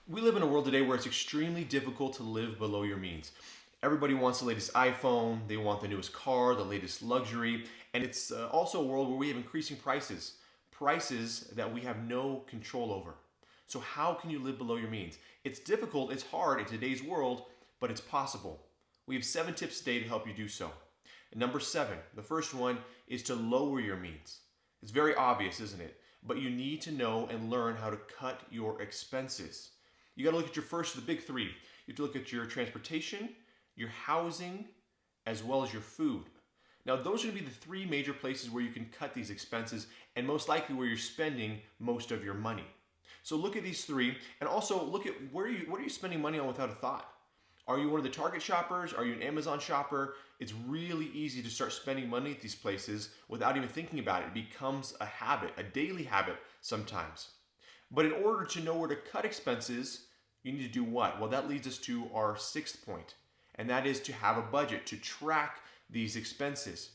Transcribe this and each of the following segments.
We live in a world today where it's extremely difficult to live below your means. Everybody wants the latest iPhone, they want the newest car, the latest luxury, and it's also a world where we have increasing prices, prices that we have no control over. So, how can you live below your means? It's difficult, it's hard in today's world, but it's possible. We have 7 tips today to help you do so. And number 7, the first one is to lower your means. It's very obvious, isn't it? But you need to know and learn how to cut your expenses. You got to look at the big 3. You have to look at your transportation, your housing, as well as your food. Now, those are going to be the 3 major places where you can cut these expenses and most likely where you're spending most of your money. So look at these 3 and also look at what are you spending money on without a thought? Are you one of the Target shoppers? Are you an Amazon shopper? It's really easy to start spending money at these places without even thinking about it. It becomes a habit, a daily habit sometimes. But in order to know where to cut expenses, you need to do what? Well, that leads us to our 6th point, and that is to have a budget, to track these expenses.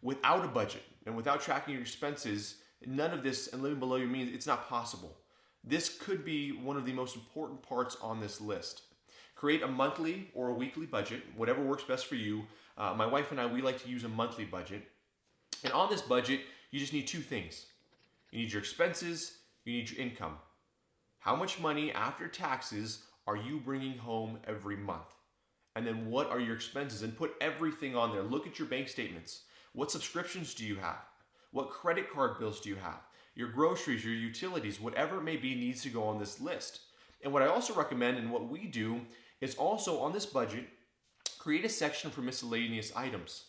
Without a budget and without tracking your expenses, none of this and living below your means, it's not possible. This could be one of the most important parts on this list. Create a monthly or a weekly budget, whatever works best for you. My wife and I, we like to use a monthly budget. And on this budget, you just need 2 things. You need your expenses, you need your income. How much money after taxes are you bringing home every month? And then what are your expenses? And put everything on there. Look at your bank statements. What subscriptions do you have? What credit card bills do you have? Your groceries, your utilities, whatever it may be needs to go on this list. And what I also recommend and what we do is also on this budget, create a section for miscellaneous items.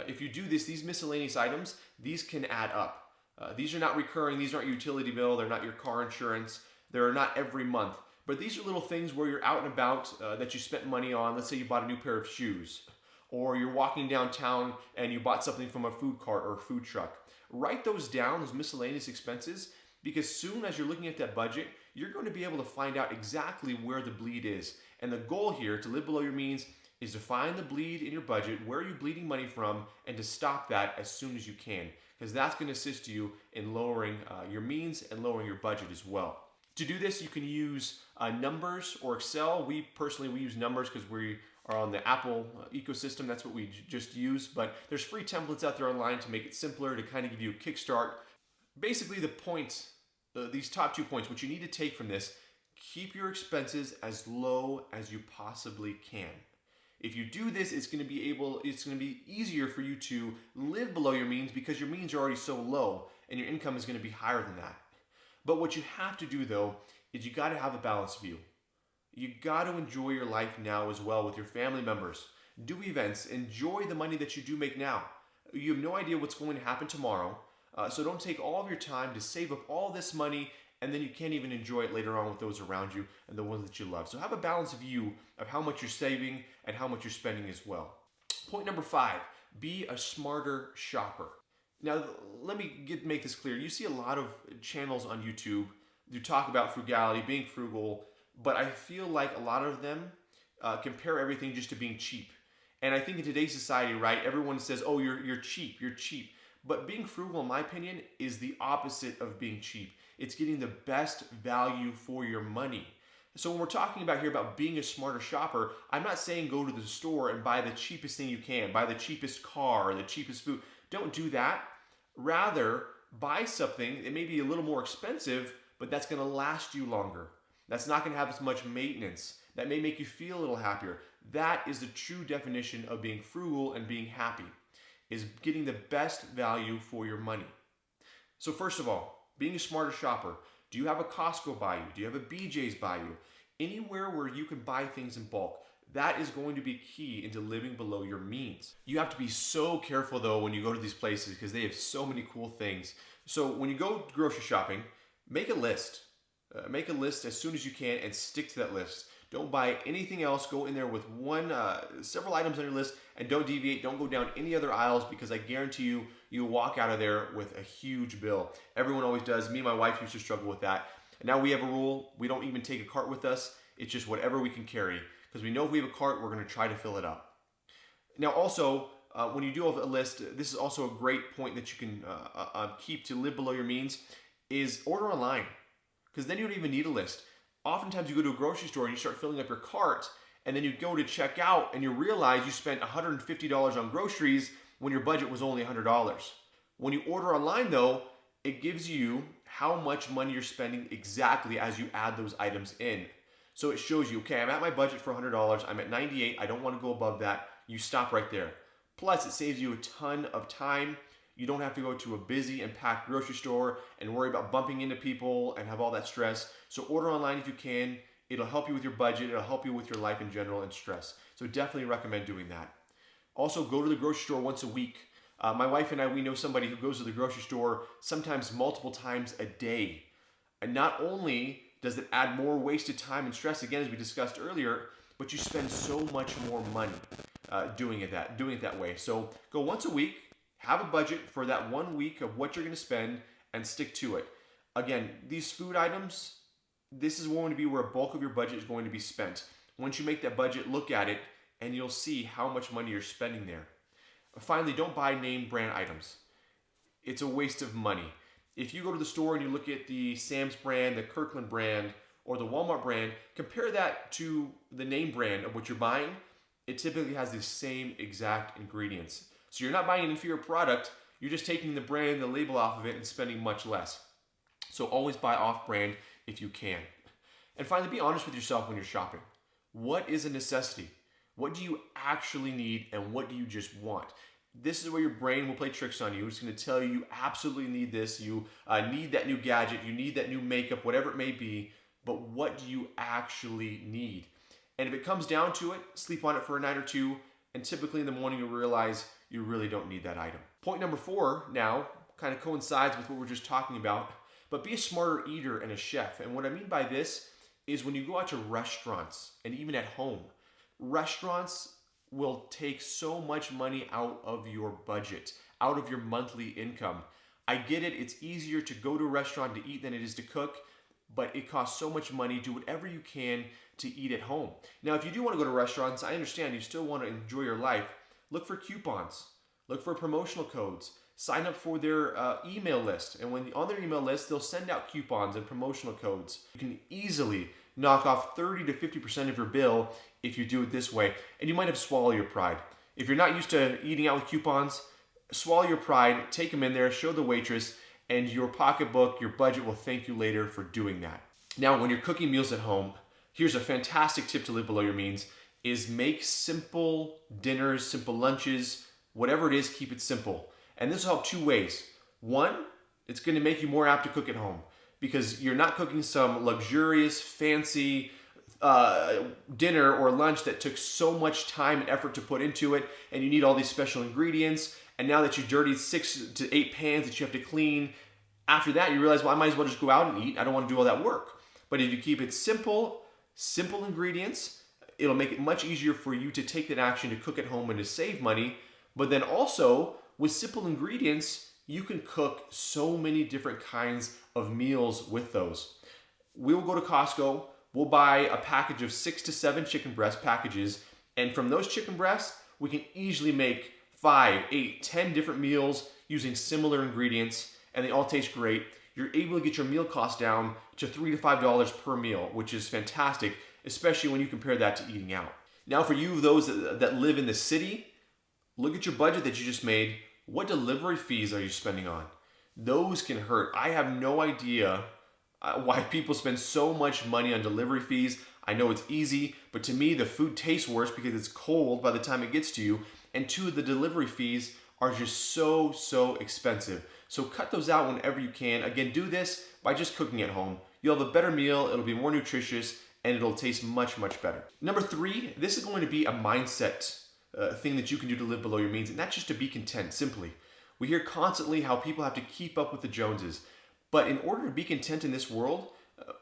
If you do this, these miscellaneous items, these can add up. These are not recurring, these aren't utility bill, they're not your car insurance, they're not every month. But these are little things where you're out and about that you spent money on. Let's say you bought a new pair of shoes, or you're walking downtown and you bought something from a food cart or a food truck. Write those down, those miscellaneous expenses, because soon as you're looking at that budget, you're going to be able to find out exactly where the bleed is. And the goal here to live below your means is to find the bleed in your budget, where are you bleeding money from, and to stop that as soon as you can, because that's going to assist you in lowering your means and lowering your budget as well. To do this, you can use Numbers or Excel. We use Numbers because we are on the Apple ecosystem. That's what we just use. But there's free templates out there online to make it simpler, to kind of give you a kickstart. Basically, the points, these top 2 points, what you need to take from this, keep your expenses as low as you possibly can. If you do this, it's going to be easier for you to live below your means because your means are already so low and your income is going to be higher than that. But what you have to do though is you got to have a balanced view. You got to enjoy your life now as well with your family members. Do events, enjoy the money that you do make now. You have no idea what's going to happen tomorrow. So don't take all of your time to save up all this money and then you can't even enjoy it later on with those around you and the ones that you love. So have a balanced view of how much you're saving and how much you're spending as well. Point number 5, be a smarter shopper. Now, let me make this clear. You see a lot of channels on YouTube who talk about frugality, being frugal, but I feel like a lot of them compare everything just to being cheap. And I think in today's society, right, everyone says, oh, you're cheap, you're cheap. But being frugal, in my opinion, is the opposite of being cheap. It's getting the best value for your money. So when we're talking about here about being a smarter shopper, I'm not saying go to the store and buy the cheapest thing you can, buy the cheapest car or the cheapest food. Don't do that. Rather, buy something that may be a little more expensive, but that's going to last you longer. That's not going to have as much maintenance. That may make you feel a little happier. That is the true definition of being frugal and being happy, is getting the best value for your money. So first of all, being a smarter shopper, do you have a Costco by you? Do you have a BJ's by you? Anywhere where you can buy things in bulk. That is going to be key into living below your means. You have to be so careful though when you go to these places because they have so many cool things. So when you go grocery shopping, make a list. Make a list as soon as you can and stick to that list. Don't buy anything else. Go in there with several items on your list and don't deviate. Don't go down any other aisles because I guarantee you, you'll walk out of there with a huge bill. Everyone always does. Me and my wife used to struggle with that. And now we have a rule. We don't even take a cart with us. It's just whatever we can carry because we know if we have a cart, we're going to try to fill it up. Now also, when you do have a list, this is also a great point that you can keep to live below your means, is order online. Because then you don't even need a list. Oftentimes you go to a grocery store and you start filling up your cart, and then you go to check out and you realize you spent $150 on groceries when your budget was only $100. When you order online though, it gives you how much money you're spending exactly as you add those items in. So it shows you, okay, I'm at my budget for $100, I'm at 98, I don't want to go above that. You stop right there. Plus, it saves you a ton of time. You don't have to go to a busy and packed grocery store and worry about bumping into people and have all that stress. So order online if you can. It'll help you with your budget. It'll help you with your life in general and stress. So definitely recommend doing that. Also, go to the grocery store once a week. My wife and I, we know somebody who goes to the grocery store sometimes multiple times a day. And not only does it add more wasted time and stress, again, as we discussed earlier, but you spend so much more money doing it that way. So go once a week, have a budget for that 1 week of what you're going to spend, and stick to it. Again, these food items, this is going to be where a bulk of your budget is going to be spent. Once you make that budget, look at it, and you'll see how much money you're spending there. Finally, don't buy name brand items. It's a waste of money. If you go to the store and you look at the Sam's brand, the Kirkland brand, or the Walmart brand, compare that to the name brand of what you're buying. It typically has the same exact ingredients. So you're not buying an inferior product, you're just taking the brand and the label off of it and spending much less. So always buy off-brand if you can. And finally, be honest with yourself when you're shopping. What is a necessity? What do you actually need and what do you just want? This is where your brain will play tricks on you. It's going to tell you absolutely need this, you need that new gadget, you need that new makeup, whatever it may be, but what do you actually need? And if it comes down to it, sleep on it for a night or two, and typically in the morning you'll realize you really don't need that item. Point number 4 now kind of coincides with what we're just talking about, but be a smarter eater and a chef. And what I mean by this is when you go out to restaurants and even at home, restaurants will take so much money out of your budget, out of your monthly income. I get it, it's easier to go to a restaurant to eat than it is to cook, but it costs so much money. Do whatever you can to eat at home. Now, if you do want to go to restaurants, I understand you still want to enjoy your life. Look for coupons, look for promotional codes, sign up for their email list. And when on their email list, they'll send out coupons and promotional codes. You can easily knock off 30 to 50% of your bill if you do it this way. And you might have to swallow your pride. If you're not used to eating out with coupons, swallow your pride, take them in there, show the waitress, and your pocketbook, your budget will thank you later for doing that. Now, when you're cooking meals at home, here's a fantastic tip to live below your means, is make simple dinners, simple lunches, whatever it is, keep it simple. And this will help 2 ways. One, it's going to make you more apt to cook at home because you're not cooking some luxurious, fancy dinner or lunch that took so much time and effort to put into it, and you need all these special ingredients. And now that you dirtied 6 to 8 pans that you have to clean, after that you realize, well, I might as well just go out and eat. I don't want to do all that work. But if you keep it simple ingredients, it'll make it much easier for you to take that action to cook at home and to save money. But then also, with simple ingredients, you can cook so many different kinds of meals with those. We'll go to Costco, we'll buy a package of 6 to 7 chicken breast packages, and from those chicken breasts, we can easily make 5, 8, 10 different meals using similar ingredients, and they all taste great. You're able to get your meal cost down to $3 to $5 per meal, which is fantastic, especially when you compare that to eating out. Now, for you, those that live in the city, look at your budget that you just made. What delivery fees are you spending on? Those can hurt. I have no idea why people spend so much money on delivery fees. I know it's easy, but to me, the food tastes worse because it's cold by the time it gets to you. And 2, the delivery fees are just so expensive. So cut those out whenever you can. Again, do this by just cooking at home. You'll have a better meal, it'll be more nutritious, and it'll taste much better. Number 3, this is going to be a mindset thing that you can do to live below your means, and that's just to be content, simply. We hear constantly how people have to keep up with the Joneses. But in order to be content in this world,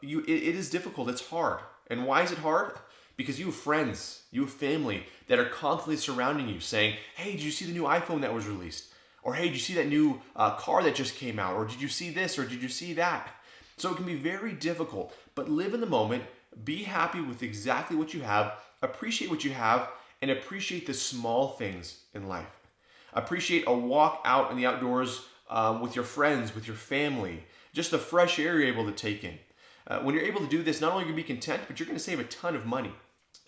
it is difficult, it's hard. And why is it hard? Because you have friends, you have family that are constantly surrounding you saying, hey, did you see the new iPhone that was released? Or hey, did you see that new car that just came out? Or did you see this? Or did you see that? So it can be very difficult, but live in the moment, be happy with exactly what you have, appreciate what you have, and appreciate the small things in life. Appreciate a walk out in the outdoors with your friends, with your family, just the fresh air you're able to take in. When you're able to do this, not only are you going to be content, but you're going to save a ton of money.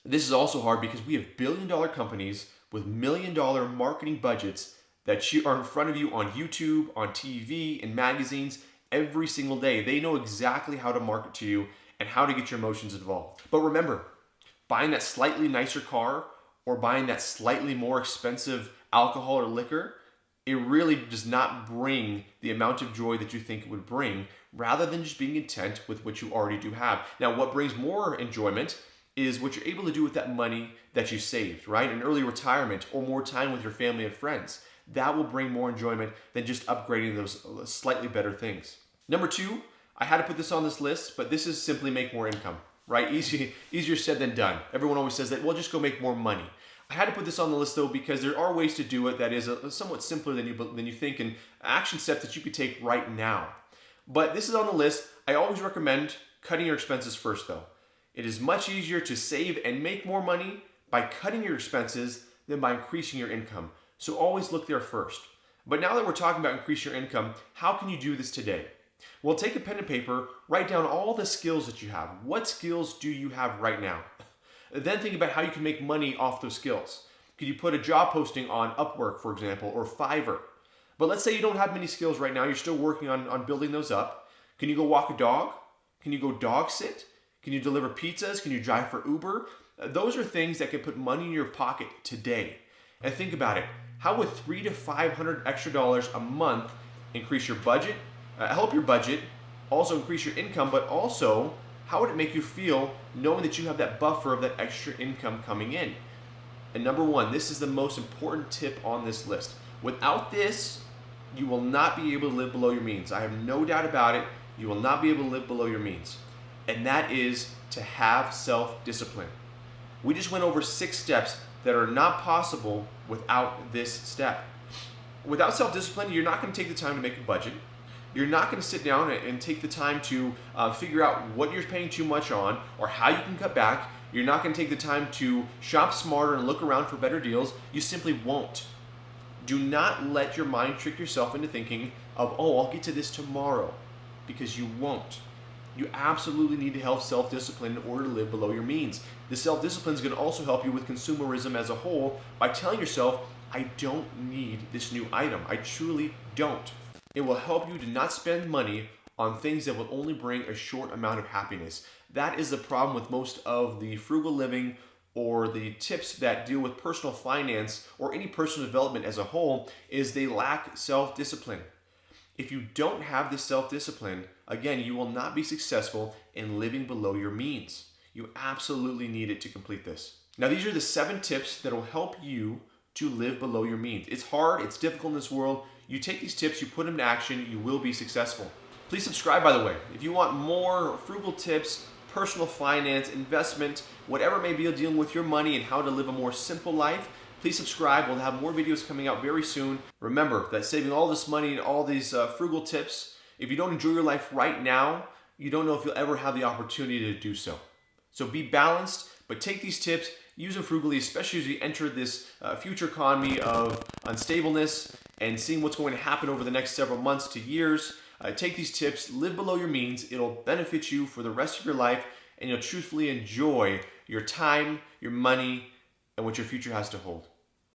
This is also hard because we have billion-dollar companies with million-dollar marketing budgets that are in front of you on YouTube, on TV, in magazines every single day. They know exactly how to market to you and how to get your emotions involved. But remember, buying that slightly nicer car or buying that slightly more expensive alcohol or liquor, it really does not bring the amount of joy that you think it would bring, rather than just being content with what you already do have. Now, what brings more enjoyment is what you're able to do with that money that you saved, right? An early retirement or more time with your family and friends. That will bring more enjoyment than just upgrading those slightly better things. Number 2, I had to put this on this list, but this is simply make more income, right? Easier said than done. Everyone always says that, well, just go make more money. I had to put this on the list though because there are ways to do it that is somewhat simpler than you think, and action steps that you could take right now. But this is on the list. I always recommend cutting your expenses first though. It is much easier to save and make more money by cutting your expenses than by increasing your income. So always look there first. But now that we're talking about increase your income, how can you do this today? Well, take a pen and paper, write down all the skills that you have. What skills do you have right now? Then think about how you can make money off those skills. Could you put a job posting on Upwork, for example, or Fiverr? But let's say you don't have many skills right now. You're still working on building those up. Can you go walk a dog? Can you go dog sit? Can you deliver pizzas? Can you drive for Uber? Those are things that can put money in your pocket today. And think about it. How would $300 to $500 extra a month increase your budget, help your budget, also increase your income, but also how would it make you feel knowing that you have that buffer of that extra income coming in? And number 1, this is the most important tip on this list. Without this, you will not be able to live below your means. I have no doubt about it. You will not be able to live below your means. And that is to have self-discipline. We just went over 6 steps that are not possible without this step. Without self-discipline, you're not going to take the time to make a budget. You're not going to sit down and take the time to figure out what you're paying too much on or how you can cut back. You're not going to take the time to shop smarter and look around for better deals. You simply won't. Do not let your mind trick yourself into thinking of, oh, I'll get to this tomorrow, because you won't. You absolutely need to have self-discipline in order to live below your means. This self-discipline is going to also help you with consumerism as a whole by telling yourself, I don't need this new item. I truly don't. It will help you to not spend money on things that will only bring a short amount of happiness. That is the problem with most of the frugal living or the tips that deal with personal finance or any personal development as a whole, is they lack self-discipline. If you don't have this self-discipline, again, you will not be successful in living below your means. You absolutely need it to complete this. Now, these are the 7 tips that will help you to live below your means. It's hard, it's difficult in this world. You take these tips, you put them into action, you will be successful. Please subscribe, by the way. If you want more frugal tips, personal finance, investment, whatever it may be dealing with your money and how to live a more simple life, please subscribe. We'll have more videos coming out very soon. Remember that saving all this money and all these frugal tips, if you don't enjoy your life right now, you don't know if you'll ever have the opportunity to do so. So be balanced, but take these tips, use them frugally, especially as we enter this future economy of unstableness and seeing what's going to happen over the next several months to years. Take these tips, live below your means. It'll benefit you for the rest of your life, and you'll truthfully enjoy your time, your money, and what your future has to hold.